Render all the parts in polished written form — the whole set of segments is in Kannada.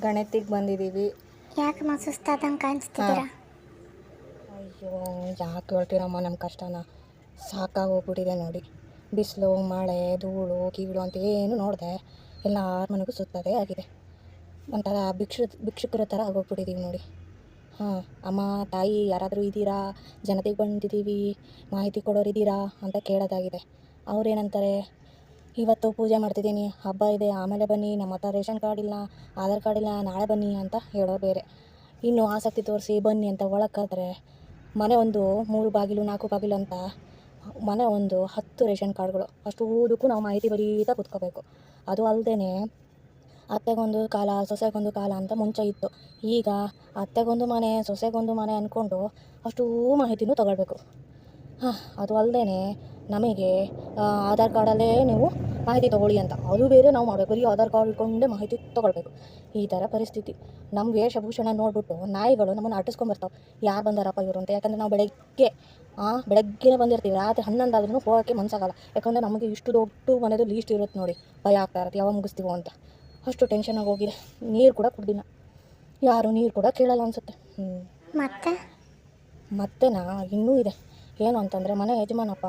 ಗಣತಿಗೆ ಬಂದಿದ್ದೀವಿ. ಯಾಕಮ್ಮ ಸುಸ್ತಾದಂಗೆ ಕಾಣಿಸ್ತಿದ್ದೀರಾ? ಅಯ್ಯೋ ಯಾಕೆ ಹೇಳ್ತೀರಮ್ಮ ನಮ್ಮ ಕಷ್ಟನ, ಸಾಕಾಗೋಗ್ಬಿಟ್ಟಿದೆ ನೋಡಿ. ಬಿಸಿಲು ಮಳೆ ಧೂಳು ಕೀಳು ಅಂತ ಏನು ನೋಡಿದೆ ಎಲ್ಲರ ಮನೆಗೂ ಸುತ್ತದೇ ಆಗಿದೆ. ಒಂಥರ ಭಿಕ್ಷುಕರ ಥರ ಆಗೋಗ್ಬಿಟ್ಟಿದ್ದೀವಿ ನೋಡಿ. ಅಮ್ಮ ತಾಯಿ ಯಾರಾದರೂ ಇದ್ದೀರಾ, ಜನತೆಗೆ ಬಂದಿದ್ದೀವಿ, ಮಾಹಿತಿ ಕೊಡೋರಿದ್ದೀರಾ ಅಂತ ಕೇಳೋದಾಗಿದೆ. ಅವ್ರೇನಂತಾರೆ, ಇವತ್ತು ಪೂಜೆ ಮಾಡ್ತಿದ್ದೀನಿ, ಹಬ್ಬ ಇದೆ, ಆಮೇಲೆ ಬನ್ನಿ, ನಮ್ಮ ಹತ್ರ ರೇಷನ್ ಕಾರ್ಡ್ ಇಲ್ಲ, ಆಧಾರ್ ಕಾರ್ಡ್ ಇಲ್ಲ, ನಾಳೆ ಬನ್ನಿ ಅಂತ ಹೇಳೋರು ಬೇರೆ. ಇನ್ನು ಆಸಕ್ತಿ ತೋರಿಸಿ ಬನ್ನಿ ಅಂತ ಒಳಗೆ ಕರೆದ್ರೆ ಮನೆ ಒಂದು 3 ಬಾಗಿಲು 4 ಬಾಗಿಲು ಅಂತ ಮನೆ ಒಂದು 10 ರೇಷನ್ ಕಾರ್ಡ್ಗಳು. ಅಷ್ಟು ಊದಕ್ಕೂ ನಾವು ಮಾಹಿತಿ ಬರೀತಾ ಕೂತ್ಕೋಬೇಕು. ಅದು ಅಲ್ಲದೆ ಅತ್ತೆಗೊಂದು ಕಾಲ ಸೊಸೆಗೊಂದು ಕಾಲ ಅಂತ ಮುಂಚೆ ಇತ್ತು. ಈಗ ಅತ್ತೆಗೊಂದು ಮನೆ ಸೊಸೆಗೊಂದು ಮನೆ ಅಂದ್ಕೊಂಡು ಅಷ್ಟೂ ಮಾಹಿತಿನೂ ತಗೊಳ್ಬೇಕು. ಅದು ಅಲ್ಲದೆ ನಮಗೆ ಆಧಾರ್ ಕಾರ್ಡಲ್ಲೇ ನೀವು ಮಾಹಿತಿ ತೊಗೊಳ್ಳಿ ಅಂತ ಅದು ಬೇರೆ ನಾವು ಮಾಡಬೇಕು. ಬರೀ ಆಧಾರ್ ಕಾರ್ಡ್ ಇಟ್ಕೊಂಡೇ ಮಾಹಿತಿ ತೊಗೊಳ್ಬೇಕು. ಈ ಥರ ಪರಿಸ್ಥಿತಿ. ನಮ್ಮ ವೇಷಭೂಷಣ ನೋಡಿಬಿಟ್ಟು ನಾಯಿಗಳು ನಮ್ಮನ್ನು ಅಟ್ಟಿಸ್ಕೊಂಬರ್ತಾವೆ, ಯಾರು ಬಂದಾರಪ್ಪ ಇವರು ಅಂತ. ಯಾಕಂದರೆ ನಾವು ಬೆಳಗ್ಗೆ ಬಂದಿರ್ತೀವಿ, ರಾತ್ರಿ 11 ಆದ್ರೂ ಹೋಗೋಕ್ಕೆ ಮನಸ್ಸಾಗಲ್ಲ. ಯಾಕಂದರೆ ನಮಗೆ ಇಷ್ಟು ದೊಡ್ಡ ಮನೆದು ಲೀಸ್ಟ್ ಇರುತ್ತೆ ನೋಡಿ, ಭಯ ಆಗ್ತಾ ಇರುತ್ತೆ ಯಾವಾಗ ಮುಗಿಸ್ತೀವೋ ಅಂತ. ಅಷ್ಟು ಟೆನ್ಷನಾಗಿ ಹೋಗಿದೆ. ನೀರು ಕೂಡ ಕುಡ್ದಿನ, ಯಾರು ನೀರು ಕೂಡ ಕೇಳಲ್ಲ ಅನಿಸುತ್ತೆ. ಮತ್ತೆನಾ ಇನ್ನೂ ಇದೆ. ಏನು ಅಂತಂದರೆ, ಮನೆ ಯಜಮಾನಪ್ಪ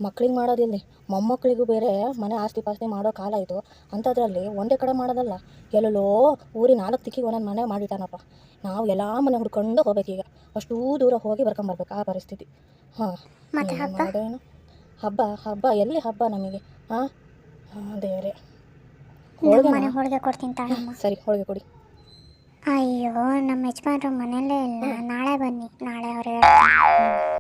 ಮಕ್ಳಿಗೆ ಮಾಡೋದಿಲ್ಲ, ಮೊಮ್ಮಕ್ಕಳಿಗೂ ಬೇರೆ ಮನೆ ಆಸ್ತಿ ಪಾಸ್ತಿ ಮಾಡೋ ಕಾಲ ಇದು. ಅಂಥದ್ರಲ್ಲಿ ಒಂದೇ ಕಡೆ ಮಾಡೋದಲ್ಲ, ಎಲ್ಲೆಲ್ಲೋ ಊರಿ 4 ದಿಕ್ಕಿಗೆ ಒಂದೊಂದು ಮನೆ ಮಾಡಿಟ್ಟಾನಪ್ಪ. ನಾವು ಎಲ್ಲ ಮನೆ ಹುಡ್ಕೊಂಡು ಹೋಗ್ಬೇಕೀಗ, ಅಷ್ಟೂ ದೂರ ಹೋಗಿ ಬರ್ಕೊಂಬರ್ಬೇಕು ಆ ಪರಿಸ್ಥಿತಿ. ಮಾಡೋದೇನು ಹಬ್ಬ ಎಲ್ಲಿ ಹಬ್ಬ ನಮಗೆ? ದೇವರೇ, ಹೋಳಿಗೆ ಕೊಡ್ತೀನಿ ತಾಳಮ್ಮ. ಸರಿ, ಹೋಳಿಗೆ ಕೊಡಿ. ಅಯ್ಯೋ, ನಮ್ಮ ಯಜಮಾನ್ರು ಮನೆಯಲ್ಲೇ ಇಲ್ಲ, ನಾಳೆ ಬನ್ನಿ, ನಾಳೆ ಅವ್ರು